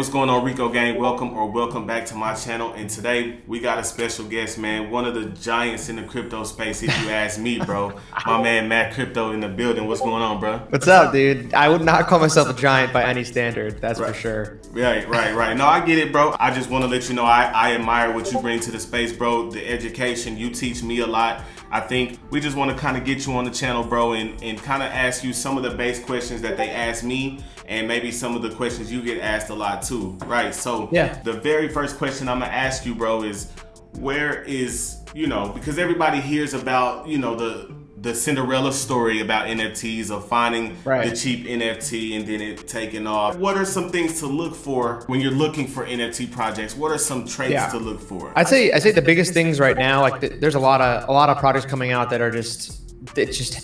what's going on, Rico gang? Welcome back to my channel. And today we got a special guest, man. One of the giants in the crypto space, if you ask me, bro. My man Matt Crypto in the building. What's going on, bro? What's up, dude? I would not call myself a giant by any standard, that's for sure. Right. No, I get it, bro. I just want to let you know I admire what you bring to the space, bro. The education, you teach me a lot. I think we just want to kind of get you on the channel, bro, and kind of ask you some of the base questions that they ask me, and maybe some of the questions you get asked a lot too, right? So the very first question I'm gonna ask you, bro, is where is, because everybody hears about, the Cinderella story about NFTs, of finding the cheap NFT and then it taking off. What are some things to look for when you're looking for NFT projects? What are some traits to look for? I'd say the biggest things right now, like there's a lot of projects coming out that are just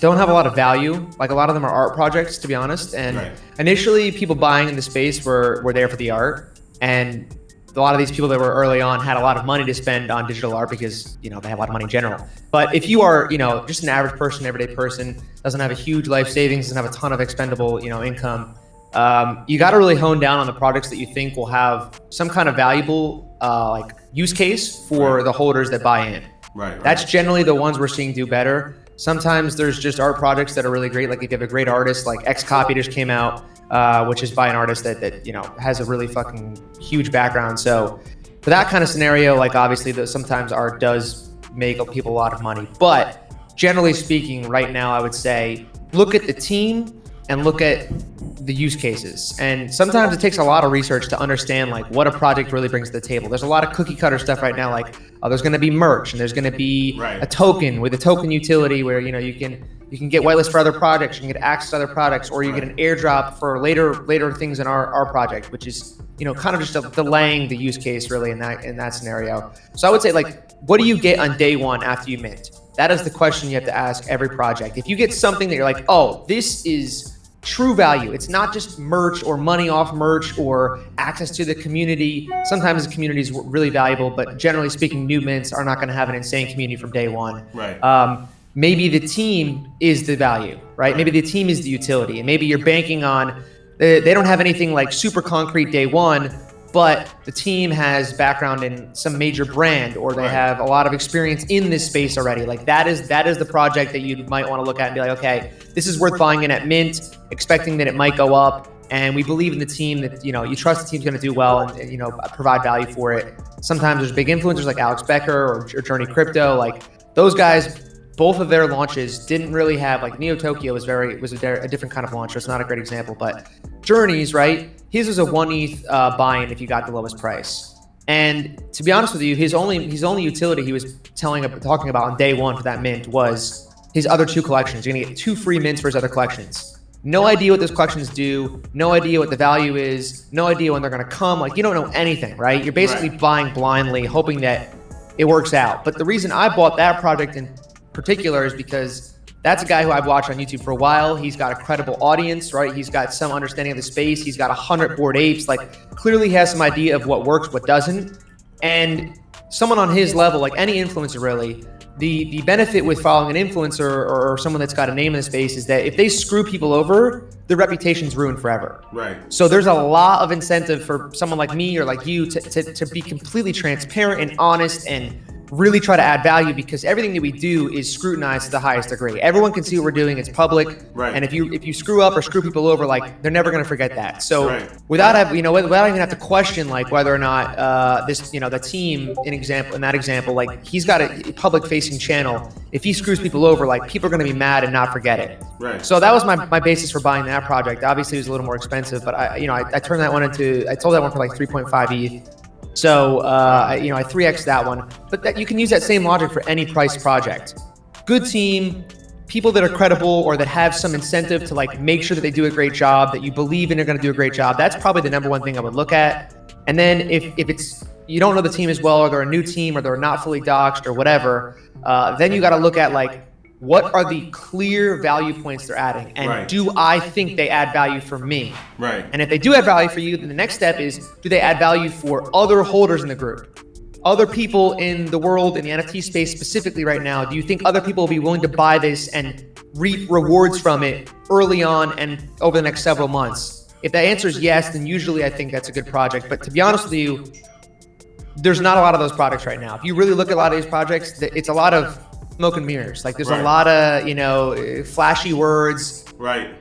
don't have a lot of value. Like a lot of them are art projects, to be honest. And initially people buying in the space were there for the art, and a lot of these people that were early on had a lot of money to spend on digital art because, they have a lot of money in general. But if you are, just an average person, everyday person, doesn't have a huge life savings, doesn't have a ton of expendable, income, you got to really hone down on the projects that you think will have some kind of valuable, like use case for the holders that buy in. Right. That's generally the ones we're seeing do better. Sometimes there's just art projects that are really great. Like if you have a great artist, like Xcopy just came out, which is by an artist that has a really fucking huge background. So for that kind of scenario, like obviously sometimes art does make people a lot of money. But generally speaking, right now I would say look at the team and look at the use cases. And sometimes it takes a lot of research to understand like what a project really brings to the table. There's a lot of cookie cutter stuff right now, like there's going to be merch and there's going to be a token with a token utility where you can get whitelist for other projects, you can get access to other products, or you get an airdrop for later things in our project, which is kind of just delaying the use case really in that scenario. So I would say, like, what do you get on day one after you mint? That is the question you have to ask every project. If you get something that you're like, oh, this is true value, it's not just merch or money off merch or access to the community. Sometimes the community is really valuable, but generally speaking, new mints are not going to have an insane community from day one. Maybe the team is the value, right? Maybe the team is the utility, and maybe you're banking on, they don't have anything like super concrete day one, but the team has background in some major brand, or they have a lot of experience in this space already. Like that is the project that you might want to look at and be like, okay, this is worth buying in at mint, expecting that it might go up. And we believe in the team that, you trust the team's going to do well and provide value for it. Sometimes there's big influencers like Alex Becker or Journey Crypto. Like those guys, both of their launches didn't really have, like Neo Tokyo was a different kind of launch. So it's not a great example, but Journey's, right? His was a 1 ETH buy-in if you got the lowest price. And to be honest with you, his only utility he was talking about on day one for that mint was his other two collections. You're gonna get 2 free mints for his other collections. No idea what those collections do, no idea what the value is, no idea when they're gonna come. Like you don't know anything, right? You're basically buying blindly, hoping that it works out. But the reason I bought that project in particular is because that's a guy who I've watched on YouTube for a while. He's got a credible audience, right? He's got some understanding of the space. He's got 100 Bored Apes. Like clearly he has some idea of what works, what doesn't. And someone on his level, like any influencer really, the benefit with following an influencer or someone that's got a name in the space is that if they screw people over, their reputation's ruined forever. Right. So there's a lot of incentive for someone like me or like you to be completely transparent and honest and really try to add value, because everything that we do is scrutinized to the highest degree. Everyone can see what we're doing. It's public. And if you screw up or screw people over, like they're never going to forget that. So without even have to question like whether or not the team in that example, like he's got a public facing channel. If he screws people over, like people are going to be mad and not forget it. So that was my basis for buying that project. Obviously it was a little more expensive, but I turned that one I sold that one for like 3.5 ETH. So, I 3X that one, but you can use that same logic for any price project. Good team, people that are credible or that have some incentive to like make sure that they do a great job, that you believe in they're going to do a great job. That's probably the number one thing I would look at. And then if it's, you don't know the team as well, or they're a new team, or they're not fully doxed or whatever, then you got to look at like, what are the clear value points they're adding? And do I think they add value for me? And if they do add value for you, then the next step is, do they add value for other holders in the group? Other people in the world, in the NFT space specifically right now, do you think other people will be willing to buy this and reap rewards from it early on and over the next several months? If the answer is yes, then usually I think that's a good project. But to be honest with you, there's not a lot of those projects right now. If you really look at a lot of these projects, it's a lot of smoke and mirrors. Like there's a lot of, you know, flashy words, right?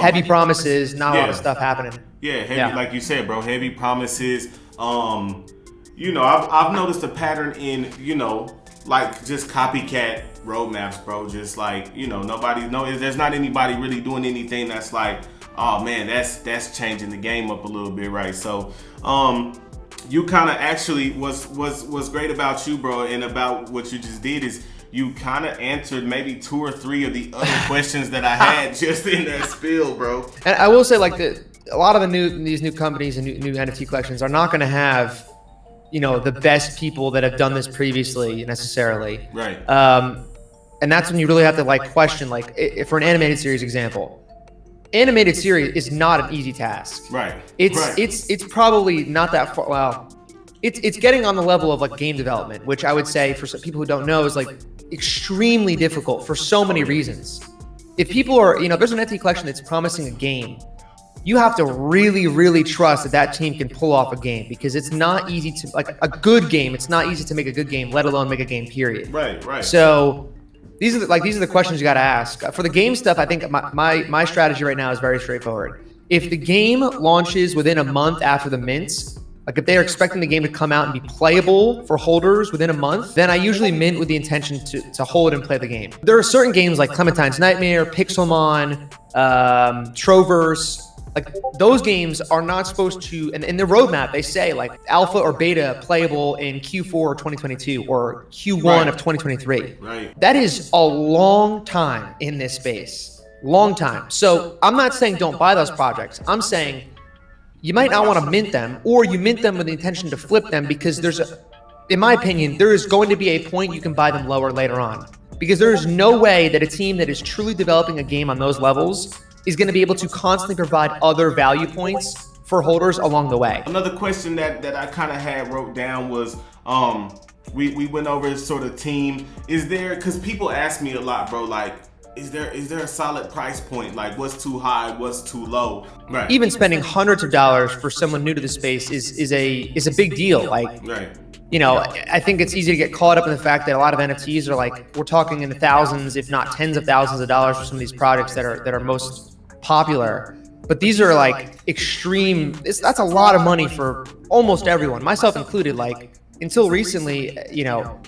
Heavy promises, not a lot of stuff happening. Yeah, heavy, like you said, bro, heavy promises. You know, I've noticed a pattern in, you know, like just copycat roadmaps, bro. Just like, you know, there's not anybody really doing anything that's like, oh man, that's changing the game up a little bit, right? So, you kind of actually what's great about you, bro, and about what you just did is you kind of answered maybe 2 or 3 of the other questions that I had just in that spiel, bro. And I will say, like, a lot of these new companies and new NFT collections are not going to have, you know, the best people that have done this previously necessarily. Right. And that's when you really have to like question, like, if for an animated series example, animated series is not an easy task. Right. It's probably not that far. Well, it's getting on the level of like game development, which I would say for some people who don't know is like extremely difficult for so many reasons. If people are, you know, there's an NFT collection that's promising a game, you have to really, really trust that team can pull off a game, because it's not easy to, like a good game, it's not easy to make a good game, let alone make a game, period. Right. So these are the questions you got to ask. For the game stuff, I think my strategy right now is very straightforward. If the game launches within a month after the mints, like if they're expecting the game to come out and be playable for holders within a month, then I usually mint with the intention to hold and play the game. There are certain games like Clementine's Nightmare, Pixelmon, Troverse. Like those games are not supposed to, and in the roadmap they say like alpha or beta playable in Q4 2022 or Q1 of 2023. Right. That is a long time in this space. Long time. So I'm not saying don't buy those projects. I'm saying you might not want to mint them, or you mint them with the intention to flip them, because in my opinion, there is going to be a point you can buy them lower later on. Because there is no way that a team that is truly developing a game on those levels is going to be able to constantly provide other value points for holders along the way. Another question that I kind of had wrote down was, we went over sort of team. Is there, because people ask me a lot, bro, like, is there a solid price point? Like, what's too high, what's too low? Right. Even spending hundreds of dollars for someone new to the space is a big deal. Like, right. You know, I think it's easy to get caught up in the fact that a lot of NFTs are like, we're talking in the thousands, if not tens of thousands of dollars for some of these projects that are most popular. But these are like extreme, that's a lot of money for almost everyone, myself included. Like until recently, you know,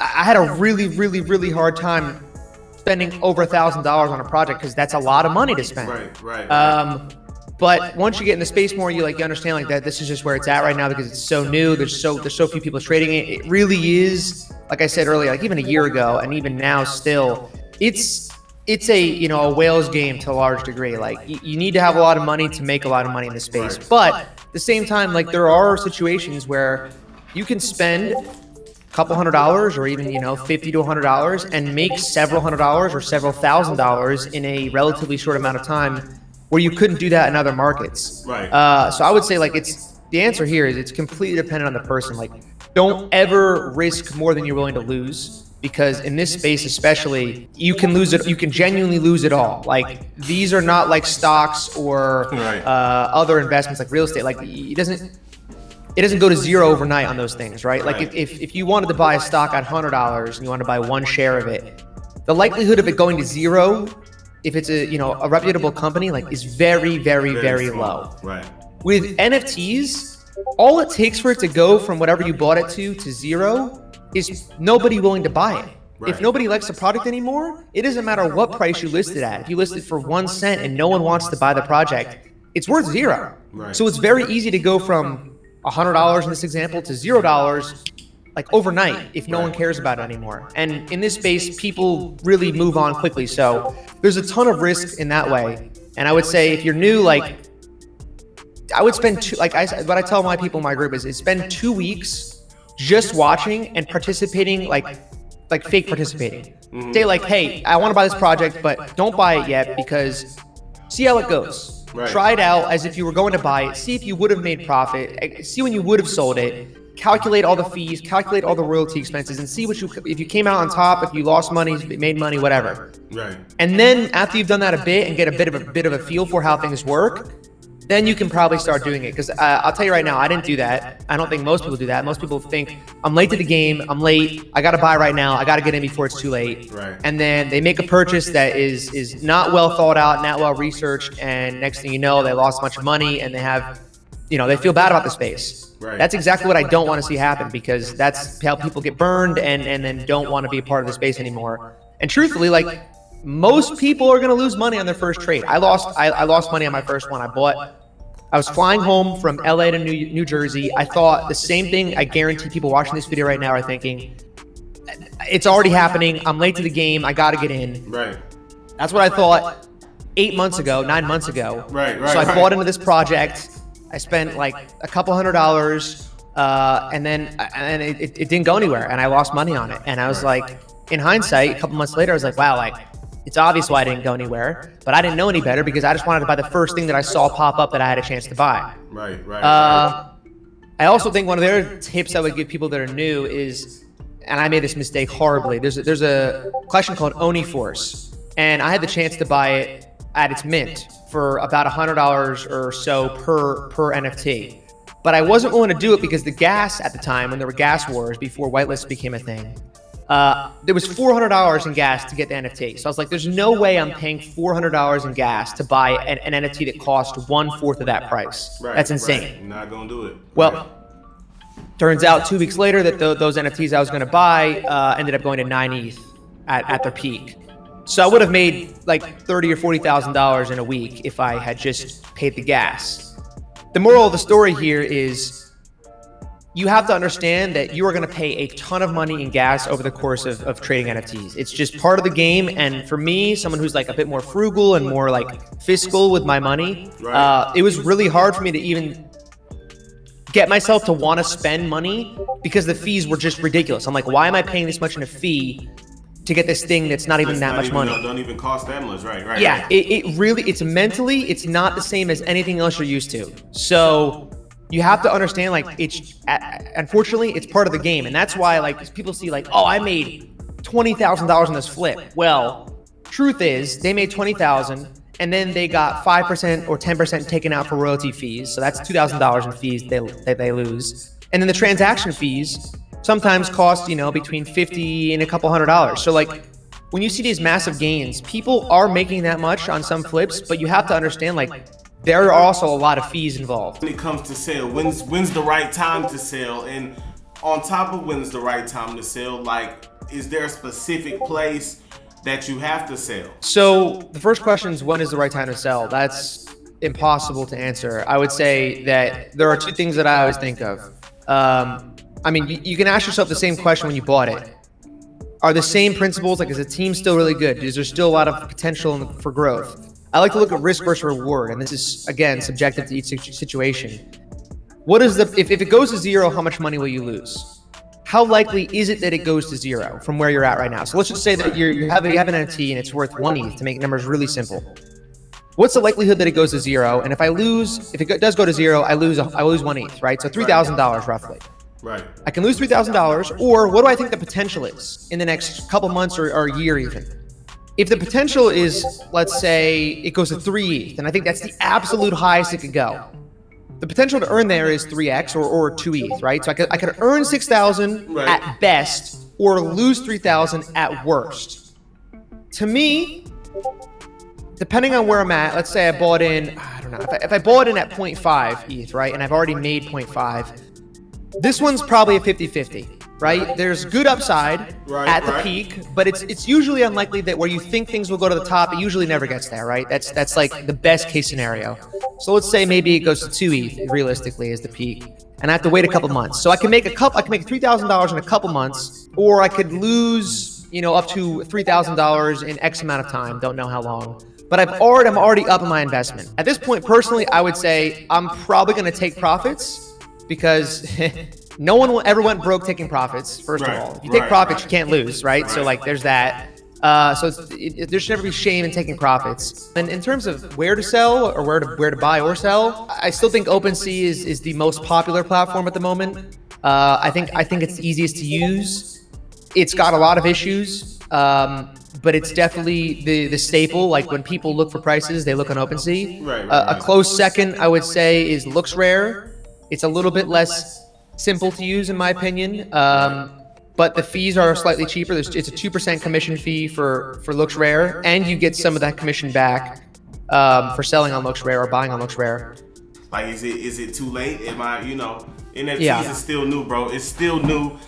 I had a really, really, really hard time spending over $1,000 on a project, because that's a lot of money to spend. Right. But once you get in the space more, you understand like that this is just where it's at right now, because it's so new. There's so few people trading it. It really is, like I said earlier, like even a year ago and even now still, it's a, you know, a whale's game to a large degree. Like you need to have a lot of money to make a lot of money in this space. Right. But at the same time, like there are situations where you can spend a couple $100 or even, you know, $50 to $100 and make several $100s or several $1,000s in a relatively short amount of time, where you couldn't do that in other markets. Right. So I would say like the answer here is it's completely dependent on the person. Like don't ever risk more than you're willing to lose, because in this space especially, you can lose it. You can genuinely lose it all. Like these are not like stocks or other investments like real estate. Like it doesn't go to zero overnight on those things, right? Like if you wanted to buy a stock at $100 and you want to buy one share of it, the likelihood of it going to zero, if it's a reputable company, like is very, very, very low. Right. With NFTs, all it takes for it to go from whatever you bought it to zero is nobody willing to buy it. Right. If nobody likes the product anymore, it doesn't matter what price you list it at. If you list it for 1 cent and no one wants to buy the project, it's worth zero. Right. So it's very easy to go from $100 in this example to $0 like overnight if no one cares about it anymore. And in this space, people really move on quickly. So there's a ton of risk in that way. And I would say if you're new, like I would spend what I tell my people in my group is spend 2 weeks just watching and participating, like fake participating. Mm-hmm. Say like, hey, I want to buy this project, but don't buy it yet, because see how it goes. Right. Try it out as if you were going to buy it. See if you would have made profit. See when you would have sold it. Calculate all the fees, calculate all the royalty expenses, and see if you came out on top, if you lost money, made money, whatever. Right. And then after you've done that a bit and get a bit of a feel for how things work, then you can probably start doing it. Because I'll tell you right now, I didn't do that. I don't think most people do that. Most people think, I'm late to the game, I'm late, I gotta buy right now, I gotta get in before it's too late. Right. And then they make a purchase that is not well thought out, not well researched, and next thing you know, they lost a bunch of money and they have, they feel bad about the space. Right. That's exactly what I don't want to see happen, because that's how people get burned and then don't want to be a part of the space anymore. And truthfully, like, most people are going to lose money on their first trade. I lost money on my first one. I was flying home from LA to New Jersey. I thought the same thing. I guarantee people watching this video right now are thinking, it's already happening. I'm late to the game. I got to get in. Right. That's what I thought 9 months ago. Right. So I bought into this project. I spent like a couple $100, and it didn't go anywhere, and I lost money on it. And I was like, in hindsight, a couple months later, I was like, wow, like, it's obvious why I didn't go anywhere, but I didn't know any better because I just wanted to buy the first thing that I saw pop up that I had a chance to buy. Right. I also think one of the other tips I would give people that are new is, and I made this mistake horribly, there's a collection called Oni Force, and I had the chance to buy it at its mint for about $100 or so per NFT. But I wasn't willing to do it because the gas at the time, when there were gas wars before whitelists became a thing, there was $400 in gas to get the NFT. So I was like, there's no way I'm paying $400 in gas to buy an NFT that cost 1/4 of that price. Right, that's insane. Right. You're not gonna do it. Well, turns out 2 weeks later that those NFTs I was going to buy ended up going to 9 ETH at their peak. So I would have made like $30,000 or $40,000 in a week if I had just paid the gas. The moral of the story here is, you have to understand that you are going to pay a ton of money in gas over the course of trading NFTs. It's just part of the game. And for me, someone who's like a bit more frugal and more like fiscal with my money, it was really hard for me to even get myself to want to spend money because the fees were just ridiculous. I'm like, why am I paying this much in a fee to get this thing that's not even that much money? Don't even cost that much, right? Yeah, it really, it's mentally, it's not the same as anything else you're used to. So you have to understand, like, unfortunately, it's part of the game. And that's why, like, people see like, oh, I made $20,000 in this flip. Well, truth is, they made $20,000 and then they got 5% or 10% taken out for royalty fees. So that's $2,000 in fees they lose. And then the transaction fees sometimes cost, between $50 and a couple $100. So like, when you see these massive gains, people are making that much on some flips, but you have to understand, like, there are also a lot of fees involved. When it comes to sale, when's the right time to sell? And on top of when's the right time to sell, like, is there a specific place that you have to sell? So the first question is, when is the right time to sell? That's impossible to answer. I would say that there are two things that I always think of. I mean, you can ask yourself the same question when you bought it. Are the same principles, like, is the team still really good? Is there still a lot of potential for growth? I like to look at risk versus reward, and this is, again, subjective to each situation. What is if it goes to zero, how much money will you lose? How likely is it that it goes to zero from where you're at right now? So let's just say that you have an NFT and it's worth 1 ETH, to make numbers really simple. What's the likelihood that it goes to zero? And if it does go to zero, I lose 1 ETH, right? So $3,000 roughly. Right. I can lose $3,000, or what do I think the potential is in the next couple months or a year even? If the potential is, let's say, it goes to 3 ETH, and I think that's the absolute highest it could go. The potential to earn there is 3x or 2 ETH, right? So I could earn 6,000 at best, or lose 3,000 at worst. To me, depending on where I'm at, let's say I bought in, I don't know, if I bought in at 0.5 ETH, right, and I've already made 0.5, this one's probably a 50-50, right? There's good upside at the peak, but it's usually unlikely that where you think things will go to the top, it usually never gets there, right? That's like the best case scenario. So let's say maybe it goes to 2 ETH realistically as the peak, and I have to wait a couple months. So I can make $3,000 in a couple months, or I could lose, up to $3,000 in X amount of time. Don't know how long. But I'm already up in my investment. At this point, personally, I would say I'm probably going to take profits, because no one will ever went broke taking profits, first of all. If you take profits, you can't lose, right? So like, there's that. So there should never be shame in taking profits. And in terms of where to sell or where to buy or sell, I still think OpenSea is the most popular platform at the moment. I think it's the easiest to use. It's got a lot of issues. but it's definitely the staple. Like when people look for prices, they look on OpenSea. Right. A close second, I would say, is LooksRare. It's a little bit less simple to use, in my opinion. But the fees are slightly cheaper. It's a 2% commission fee for LooksRare, and you get some of that commission back for selling on LooksRare or buying on LooksRare. Like, is it too late? Am I, NFTs is still new, bro. It's still new.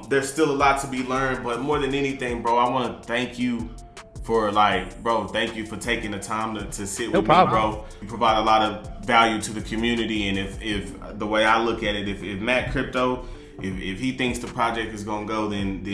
There's still a lot to be learned, but more than anything, bro, I want to thank you for thank you for taking the time to sit with me, bro. You provide a lot of value to the community, and if the way I look at it, if Matt Crypto, if he thinks the project is gonna go, then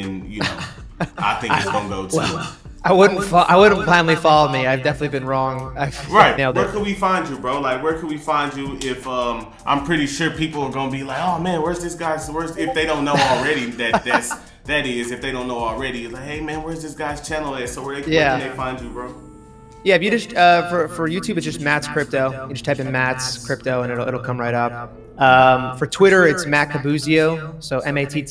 I think it's gonna go too. Well, I wouldn't blindly follow me. I've definitely been wrong. Right. Where could we find you, bro? Like, where could we find you if I'm pretty sure people are gonna be like, oh man, where's this guy's if they don't know already if they don't know already, like, hey man, where's this guy's channel at? So where can they find you, bro? Yeah, if you just for YouTube, it's just Matt's Crypto. You just type in Matt's Crypto and it'll come right up. For Twitter, it's Matt Cabuzio, so MattCobuzio.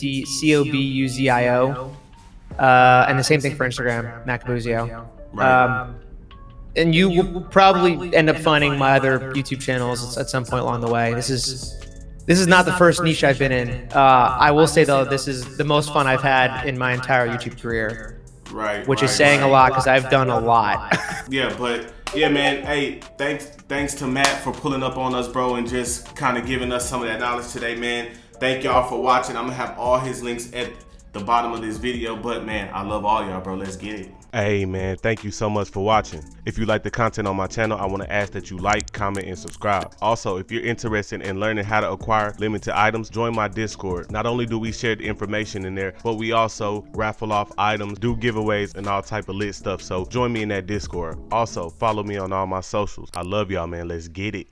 And the same thing for Instagram, Matt Cabuzio. Right. And you will probably end up finding my other YouTube channels at some point along the way. This is not the first niche I've been in. I will say though, this is the most fun I've had in my entire YouTube career. Right. Which is saying a lot because I've done a lot. Yeah, but yeah, man. Hey, thanks to Matt for pulling up on us, bro, and just kind of giving us some of that knowledge today, man. Thank y'all for watching. I'm gonna have all his links at the bottom of this video, but man, I love all y'all, bro. Let's get it. Hey man, thank you so much for watching. If you like the content on my channel, I want to ask that you like, comment, and subscribe. Also, if you're interested in learning how to acquire limited items, join my Discord. Not only do we share the information in there, but we also raffle off items, do giveaways, and all type of lit stuff. So join me in that Discord. Also, follow me on all my socials. I love y'all, man. Let's get it.